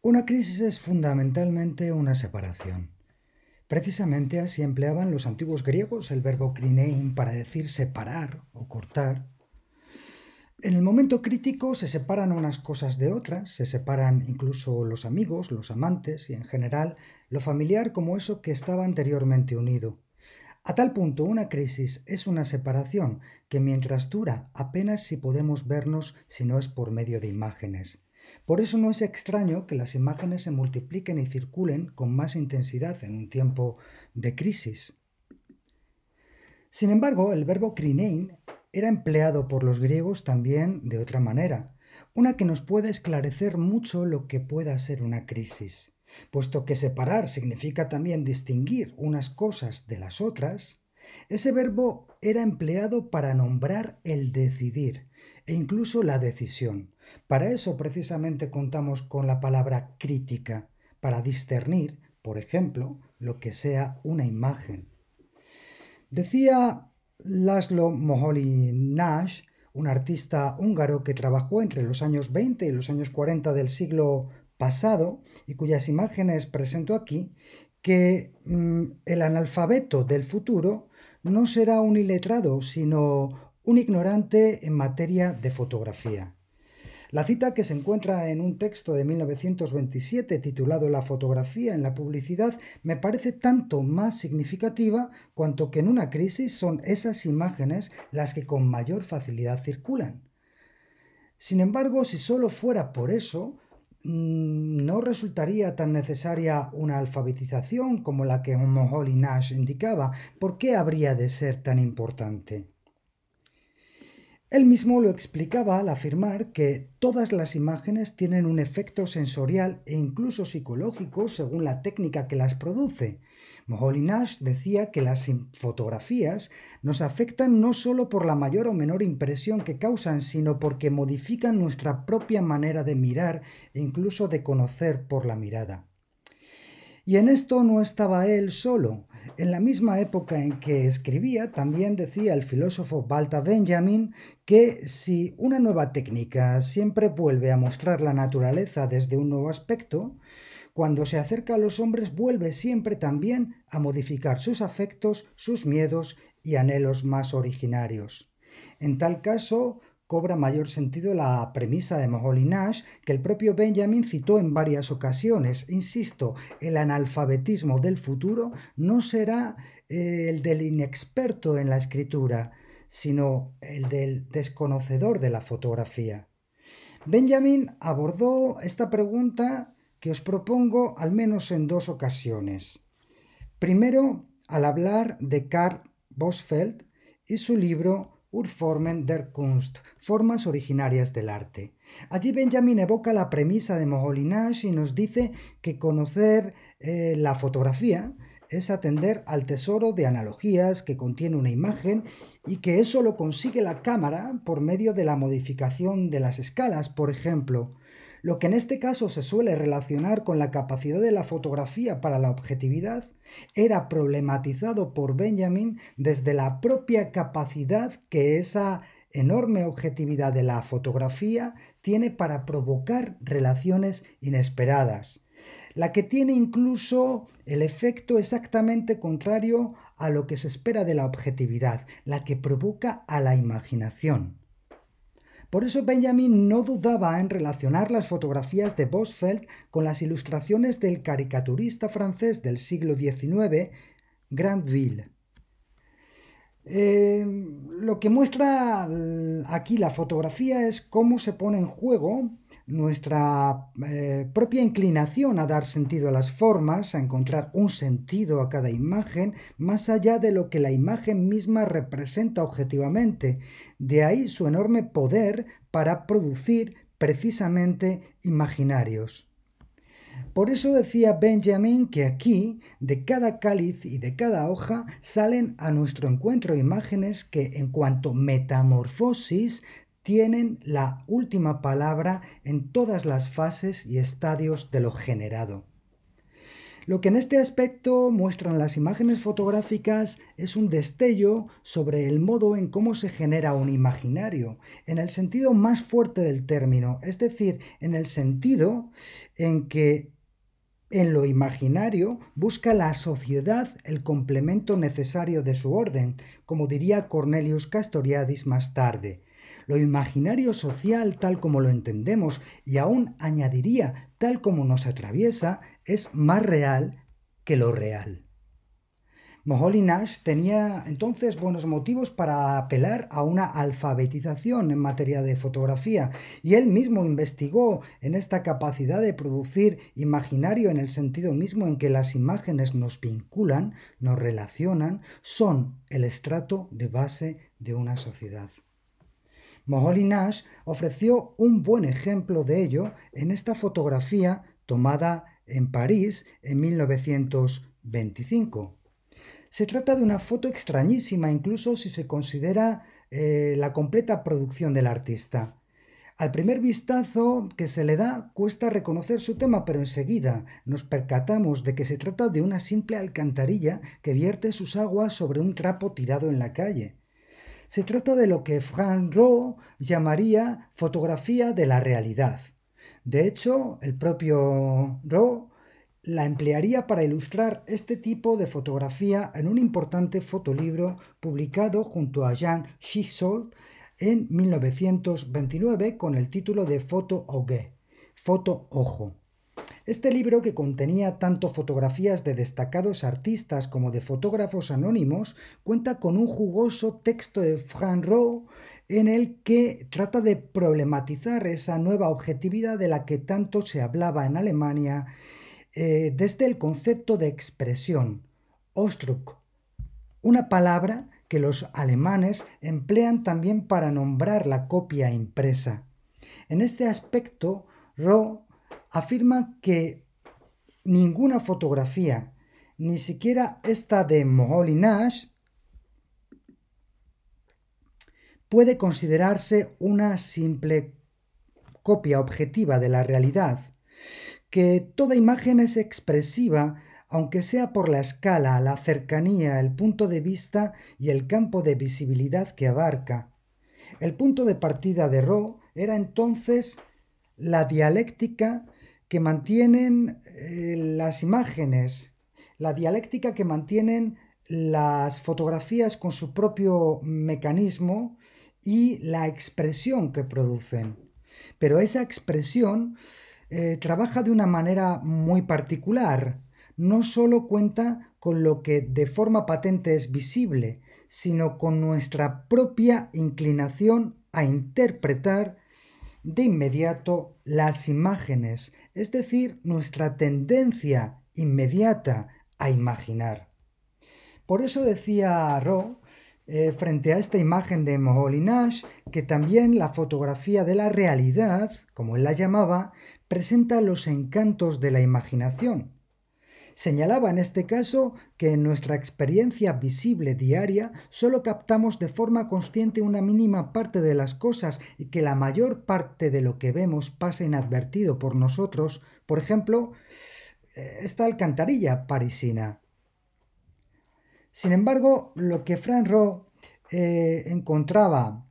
Una crisis es fundamentalmente una separación. Precisamente así empleaban los antiguos griegos el verbo krinein para decir separar o cortar. En el momento crítico se separan unas cosas de otras, se separan incluso los amigos, los amantes y en general lo familiar como eso que estaba anteriormente unido. A tal punto una crisis es una separación que mientras dura apenas si podemos vernos si no es por medio de imágenes. Por eso no es extraño que las imágenes se multipliquen y circulen con más intensidad en un tiempo de crisis. Sin embargo, el verbo krinein era empleado por los griegos también de otra manera, una que nos puede esclarecer mucho lo que pueda ser una crisis. Puesto que separar significa también distinguir unas cosas de las otras, ese verbo era empleado para nombrar el decidir e incluso la decisión. Para eso precisamente contamos con la palabra crítica, para discernir, por ejemplo, lo que sea una imagen. Decía Laszlo Moholy-Nagy, un artista húngaro que trabajó entre los años 20 y los años 40 del siglo pasado y cuyas imágenes presento aquí, que el analfabeto del futuro no será un iletrado, sino un ignorante en materia de fotografía. La cita, que se encuentra en un texto de 1927 titulado La fotografía en la publicidad, me parece tanto más significativa cuanto que en una crisis son esas imágenes las que con mayor facilidad circulan. Sin embargo, si solo fuera por eso, no resultaría tan necesaria una alfabetización como la que Moholy-Nagy indicaba. ¿Por qué habría de ser tan importante? Él mismo lo explicaba al afirmar que todas las imágenes tienen un efecto sensorial e incluso psicológico según la técnica que las produce. Moholy-Nagy decía que las fotografías nos afectan no solo por la mayor o menor impresión que causan, sino porque modifican nuestra propia manera de mirar e incluso de conocer por la mirada. Y en esto no estaba él solo. En la misma época en que escribía, también decía el filósofo Walter Benjamin que si una nueva técnica siempre vuelve a mostrar la naturaleza desde un nuevo aspecto, cuando se acerca a los hombres vuelve siempre también a modificar sus afectos, sus miedos y anhelos más originarios. En tal caso, cobra mayor sentido la premisa de Moholy-Nagy que el propio Benjamin citó en varias ocasiones. Insisto, el analfabetismo del futuro no será el del inexperto en la escritura, sino el del desconocedor de la fotografía. Benjamin abordó esta pregunta que os propongo al menos en dos ocasiones. Primero, al hablar de Karl Bosfeld y su libro Urformen der Kunst, formas originarias del arte. Allí Benjamin evoca la premisa de Moholy-Nagy y nos dice que conocer la fotografía es atender al tesoro de analogías que contiene una imagen y que eso lo consigue la cámara por medio de la modificación de las escalas, por ejemplo. Lo que en este caso se suele relacionar con la capacidad de la fotografía para la objetividad era problematizado por Benjamin desde la propia capacidad que esa enorme objetividad de la fotografía tiene para provocar relaciones inesperadas, la que tiene incluso el efecto exactamente contrario a lo que se espera de la objetividad, la que provoca a la imaginación. Por eso Benjamin no dudaba en relacionar las fotografías de Bosfeld con las ilustraciones del caricaturista francés del siglo XIX, Grandville. Lo que muestra aquí la fotografía es cómo se pone en juego nuestra propia inclinación a dar sentido a las formas, a encontrar un sentido a cada imagen, más allá de lo que la imagen misma representa objetivamente. De ahí su enorme poder para producir precisamente imaginarios. Por eso decía Benjamin que aquí, de cada cáliz y de cada hoja, salen a nuestro encuentro imágenes que, en cuanto metamorfosis, tienen la última palabra en todas las fases y estadios de lo generado. Lo que en este aspecto muestran las imágenes fotográficas es un destello sobre el modo en cómo se genera un imaginario, en el sentido más fuerte del término, es decir, en el sentido en que en lo imaginario busca la sociedad el complemento necesario de su orden, como diría Cornelius Castoriadis más tarde. Lo imaginario social, tal como lo entendemos, y aún añadiría tal como nos atraviesa, es más real que lo real. Moholy Nash tenía entonces buenos motivos para apelar a una alfabetización en materia de fotografía, y él mismo investigó en esta capacidad de producir imaginario en el sentido mismo en que las imágenes nos vinculan, nos relacionan, son el estrato de base de una sociedad. Moholy Nash ofreció un buen ejemplo de ello en esta fotografía tomada en París en 1925. Se trata de una foto extrañísima, incluso si se considera la completa producción del artista. Al primer vistazo que se le da, cuesta reconocer su tema, pero enseguida nos percatamos de que se trata de una simple alcantarilla que vierte sus aguas sobre un trapo tirado en la calle. Se trata de lo que Frank Rowe llamaría fotografía de la realidad. De hecho, el propio Rowe la emplearía para ilustrar este tipo de fotografía en un importante fotolibro publicado junto a Jean Chissol en 1929 con el título de Photo Ogue, Foto Ojo. Este libro, que contenía tanto fotografías de destacados artistas como de fotógrafos anónimos, cuenta con un jugoso texto de Frank Rowe en el que trata de problematizar esa nueva objetividad de la que tanto se hablaba en Alemania desde el concepto de expresión, Ausdruck, una palabra que los alemanes emplean también para nombrar la copia impresa. En este aspecto, Rowe afirma que ninguna fotografía, ni siquiera esta de Moholy Nash, puede considerarse una simple copia objetiva de la realidad, que toda imagen es expresiva, aunque sea por la escala, la cercanía, el punto de vista y el campo de visibilidad que abarca. El punto de partida de Rowe era entonces la dialéctica que mantienen las imágenes, la dialéctica que mantienen las fotografías con su propio mecanismo y la expresión que producen. Pero esa expresión trabaja de una manera muy particular. No solo cuenta con lo que de forma patente es visible, sino con nuestra propia inclinación a interpretar de inmediato las imágenes, es decir, nuestra tendencia inmediata a imaginar. Por eso decía Rowe, frente a esta imagen de Moholy Nash, que también la fotografía de la realidad, como él la llamaba, presenta los encantos de la imaginación. Señalaba en este caso que en nuestra experiencia visible diaria solo captamos de forma consciente una mínima parte de las cosas y que la mayor parte de lo que vemos pasa inadvertido por nosotros. Por ejemplo, esta alcantarilla parisina. Sin embargo, lo que Frank Rowe encontraba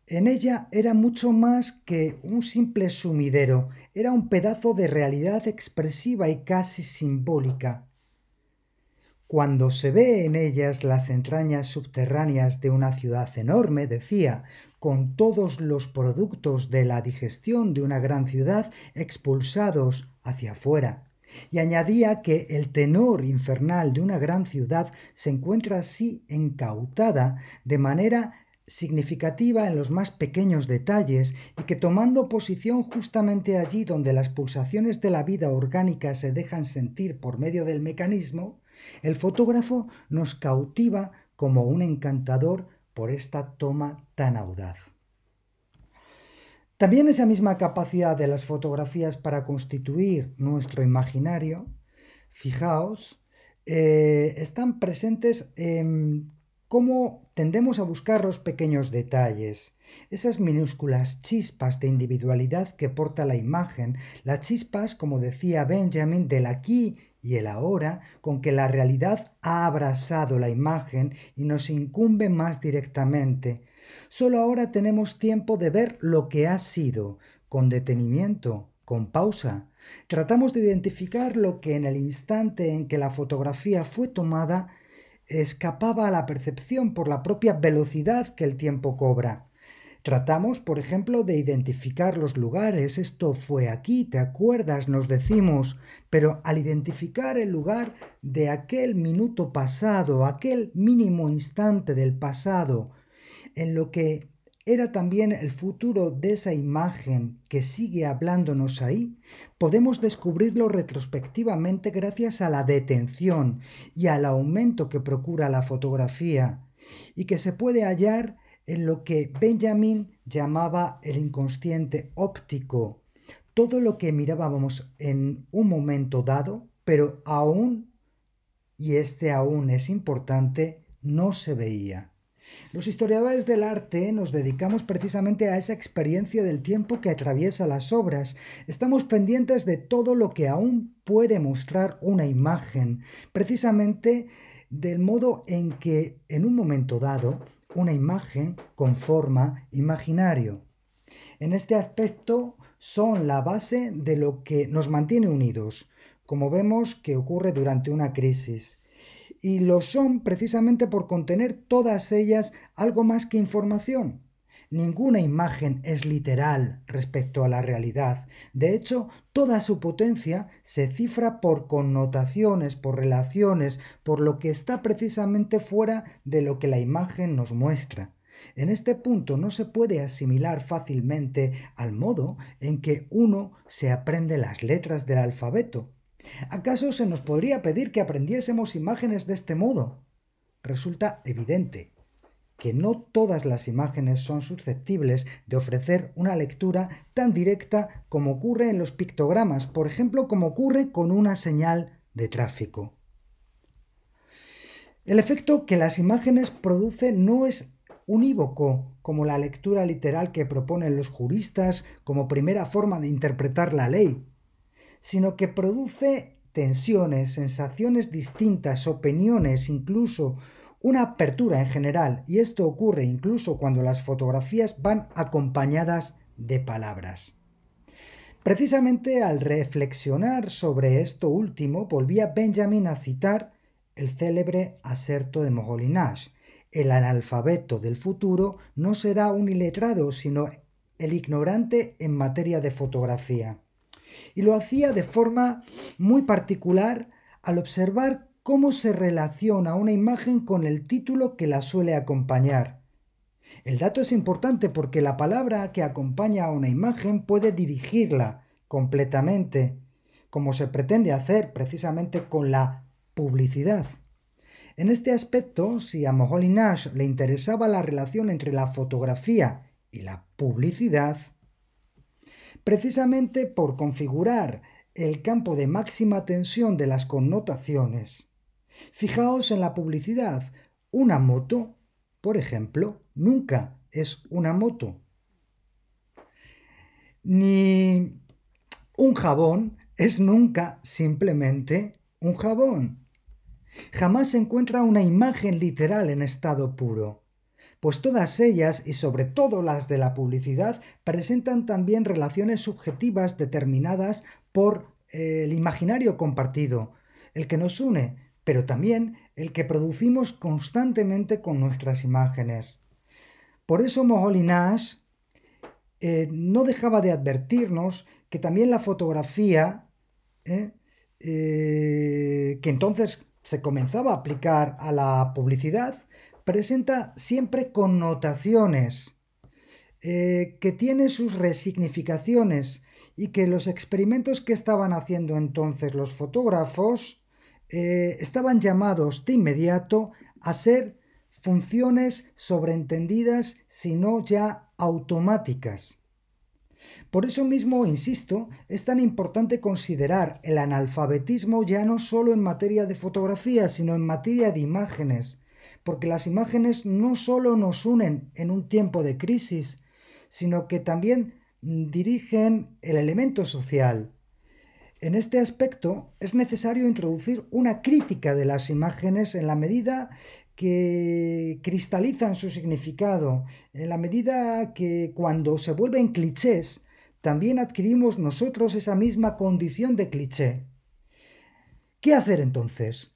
en ella era mucho más que un simple sumidero, era un pedazo de realidad expresiva y casi simbólica. Cuando se ve en ellas las entrañas subterráneas de una ciudad enorme, decía, con todos los productos de la digestión de una gran ciudad expulsados hacia afuera. Y añadía que el tenor infernal de una gran ciudad se encuentra así encautada de manera significativa en los más pequeños detalles y que tomando posición justamente allí donde las pulsaciones de la vida orgánica se dejan sentir por medio del mecanismo, el fotógrafo nos cautiva como un encantador por esta toma tan audaz. También esa misma capacidad de las fotografías para constituir nuestro imaginario, fijaos, están presentes en cómo tendemos a buscar los pequeños detalles, esas minúsculas chispas de individualidad que porta la imagen, las chispas, como decía Benjamin, del aquí y el ahora con que la realidad ha abrasado la imagen y nos incumbe más directamente. Solo ahora tenemos tiempo de ver lo que ha sido, con detenimiento, con pausa. Tratamos de identificar lo que en el instante en que la fotografía fue tomada escapaba a la percepción por la propia velocidad que el tiempo cobra. Tratamos, por ejemplo, de identificar los lugares. Esto fue aquí, ¿te acuerdas? Nos decimos, pero al identificar el lugar de aquel minuto pasado, aquel mínimo instante del pasado, en lo que era también el futuro de esa imagen que sigue hablándonos ahí, podemos descubrirlo retrospectivamente gracias a la detención y al aumento que procura la fotografía y que se puede hallar en lo que Benjamin llamaba el inconsciente óptico, todo lo que mirábamos en un momento dado, pero aún, y este aún es importante, no se veía. Los historiadores del arte nos dedicamos precisamente a esa experiencia del tiempo que atraviesa las obras. Estamos pendientes de todo lo que aún puede mostrar una imagen, precisamente del modo en que en un momento dado una imagen conforma imaginario. En este aspecto son la base de lo que nos mantiene unidos, como vemos que ocurre durante una crisis. Y lo son precisamente por contener todas ellas algo más que información. Ninguna imagen es literal respecto a la realidad. De hecho, toda su potencia se cifra por connotaciones, por relaciones, por lo que está precisamente fuera de lo que la imagen nos muestra. En este punto no se puede asimilar fácilmente al modo en que uno se aprende las letras del alfabeto. ¿Acaso se nos podría pedir que aprendiésemos imágenes de este modo? Resulta evidente que no todas las imágenes son susceptibles de ofrecer una lectura tan directa como ocurre en los pictogramas, por ejemplo, como ocurre con una señal de tráfico. El efecto que las imágenes producen no es unívoco, como la lectura literal que proponen los juristas como primera forma de interpretar la ley, sino que produce tensiones, sensaciones distintas, opiniones, incluso una apertura en general, y esto ocurre incluso cuando las fotografías van acompañadas de palabras. Precisamente al reflexionar sobre esto último, volvía Benjamin a citar el célebre aserto de Moholy-Nagy: el analfabeto del futuro no será un iletrado, sino el ignorante en materia de fotografía. Y lo hacía de forma muy particular al observar cómo se relaciona una imagen con el título que la suele acompañar. El dato es importante porque la palabra que acompaña a una imagen puede dirigirla completamente, como se pretende hacer precisamente con la publicidad. En este aspecto, si a Moholy-Nagy le interesaba la relación entre la fotografía y la publicidad, precisamente por configurar el campo de máxima tensión de las connotaciones. Fijaos en la publicidad. Una moto, por ejemplo, nunca es una moto. Ni un jabón es nunca simplemente un jabón. Jamás se encuentra una imagen literal en estado puro, pues todas ellas, y sobre todo las de la publicidad, presentan también relaciones subjetivas determinadas por el imaginario compartido, el que nos une, pero también el que producimos constantemente con nuestras imágenes. Por eso Moholy-Nagy no dejaba de advertirnos que también la fotografía, que entonces se comenzaba a aplicar a la publicidad, presenta siempre connotaciones, que tiene sus resignificaciones, y que los experimentos que estaban haciendo entonces los fotógrafos estaban llamados de inmediato a ser funciones sobreentendidas, sino ya automáticas. Por eso mismo, insisto, es tan importante considerar el analfabetismo ya no solo en materia de fotografía, sino en materia de imágenes, porque las imágenes no solo nos unen en un tiempo de crisis, sino que también dirigen el elemento social. En este aspecto es necesario introducir una crítica de las imágenes en la medida que cristalizan su significado, en la medida que cuando se vuelven clichés, también adquirimos nosotros esa misma condición de cliché. ¿Qué hacer entonces?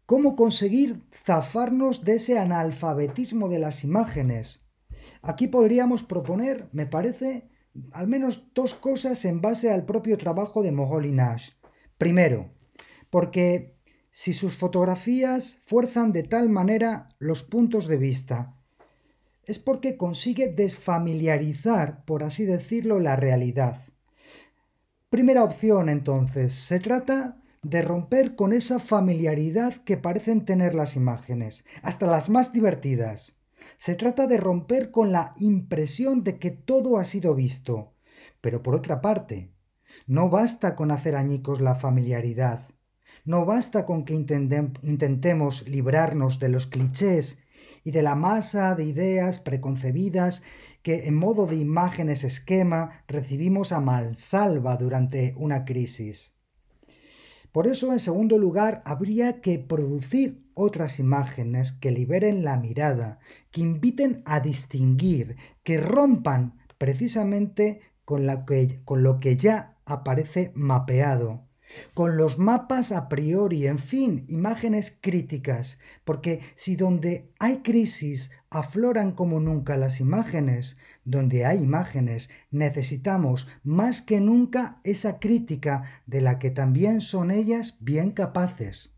¿Cómo conseguir zafarnos de ese analfabetismo de las imágenes? Aquí podríamos proponer, me parece, al menos dos cosas en base al propio trabajo de Mogol y Nash. Primero, porque si sus fotografías fuerzan de tal manera los puntos de vista, es porque consigue desfamiliarizar, por así decirlo, la realidad. Primera opción, entonces, se trata de romper con esa familiaridad que parecen tener las imágenes, hasta las más divertidas. Se trata de romper con la impresión de que todo ha sido visto. Pero por otra parte, no basta con hacer añicos la familiaridad. No basta con que intentemos librarnos de los clichés y de la masa de ideas preconcebidas que en modo de imágenes esquema recibimos a mansalva durante una crisis. Por eso, en segundo lugar, habría que producir otras imágenes que liberen la mirada, que inviten a distinguir, que rompan precisamente con lo que ya aparece mapeado, con los mapas a priori, en fin, imágenes críticas, porque si donde hay crisis afloran como nunca las imágenes, donde hay imágenes necesitamos más que nunca esa crítica de la que también son ellas bien capaces.